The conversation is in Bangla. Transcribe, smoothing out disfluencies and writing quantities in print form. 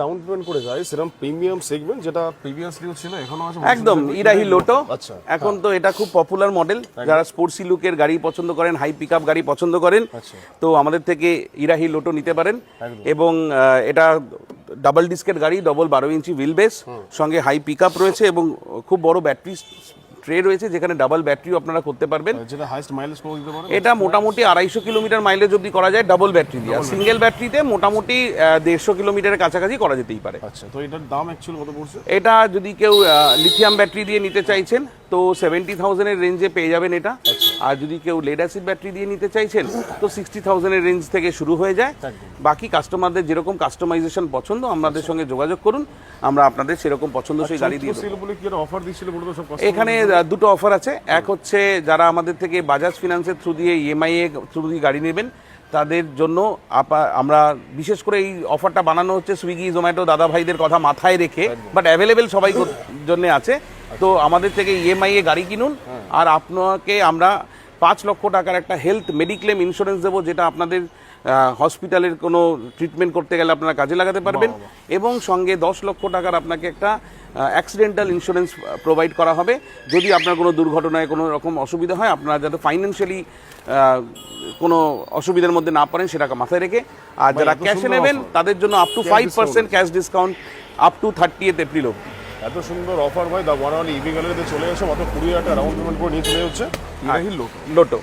ডাউন পেমেন্ট করে যায় সেরকম প্রিমিয়াম সেগমেন্ট যেটা প্রিভিয়াসলিও ছিল এখনো আছে একদম ইরাহি লোটো। আচ্ছা এখন তো এটা খুব পপুলার মডেল, যারা স্পোর্টসি লুকের গাড়ি পছন্দ করেন, হাই পিকআপ গাড়ি পছন্দ করেন, আচ্ছা তো আমাদের থেকে ইরাহি লোটো নিতে পারেন। একদম। এবং এটা ডাবল ডিস্কের গাড়ি, ডবল 12 ইঞ্চি হুইল বেস, সঙ্গে হাই পিকআপ রয়েছে এবং খুব বড় ব্যাটারি ট্রে রয়েছে, যেখানে ডাবল ব্যাটারিও আপনারা করতে পারবেন। যেটা হাইস্ট মাইলেজ করে দিতে পারে এটা মোটামুটি 250 কিলোমিটার মাইলেজ অবধি করা যায় ডাবল ব্যাটারি দিয়ে, আর সিঙ্গেল ব্যাটারিতে মোটামুটি 150 কিলোমিটারের কাছাকাছি করা যেতেই পারে। আচ্ছা তো এটার দাম অ্যাকচুয়ালি কত পড়ছে? এটা যদি কেউ লিথিয়াম ব্যাটারি দিয়ে নিতে চাইছেন তো 70,000-এর রেঞ্জে পেয়ে যাবেন এটা। আর যদি কেউ লেড অ্যাসিড ব্যাটারি দিয়ে নিতে চাইছেন তো 60,000-এর রেঞ্জ থেকে শুরু হয়ে যায়। বাকি কাস্টমারদের যেরকম কাস্টমাইজেশন পছন্দ আমাদের সঙ্গে যোগাযোগ করুন, আমরা আপনাদের সেরকম পছন্দসই গাড়ি দিয়ে দেব। সেল বলে কি অফার দিছিল বলে তো সব এখানে দুটো অফার আছে। এক হচ্ছে যারা আমাদের থেকে বাজাজ ফিনান্সের থ্রু দিয়ে ইএমআই এর থ্রু দিয়ে গাড়ি নেবেন তাদের জন্য আমরা বিশেষ করে এই অফারটা বানানো হচ্ছে সুইগি জোম্যাটো দাদা ভাইদের কথা মাথায় রেখে, বাট অ্যাভেলেবেল সবাই জন্য আছে। তো আমাদের থেকে ইএমআই এ গাড়ি কিনুন, আর আপনাকে আমরা 5 লক্ষ টাকার একটা হেলথ মেডিক্লেম ইন্স্যুরেন্স দেবো, যেটা আপনাদের হসপিটালের কোনো ট্রিটমেন্ট করতে গেলে আপনারা কাজে লাগাতে পারবেন। এবং সঙ্গে 10 লক্ষ টাকার আপনাকে একটা অ্যাক্সিডেন্টাল ইন্স্যুরেন্স প্রোভাইড করা হবে, যদি আপনার কোনো দুর্ঘটনায় কোনো রকম অসুবিধা হয়, আপনারা যাতে ফাইন্যান্সিয়ালি কোনো অসুবিধার মধ্যে না পড়েন সেটাকে মাথায় রেখে। আর যারা ক্যাশে নেবেন তাদের জন্য up to 5% cash discount up to 30th April অবধি। এত সুন্দর অফার ভাই, দা ওয়ান অনলি ইভি গ্যালারিতে চলে এসে মাত্র 20,000 টাকা রাউন্ড পেমেন্ট করে নিয়ে চলে যাচ্ছে ইরাহি লোটো।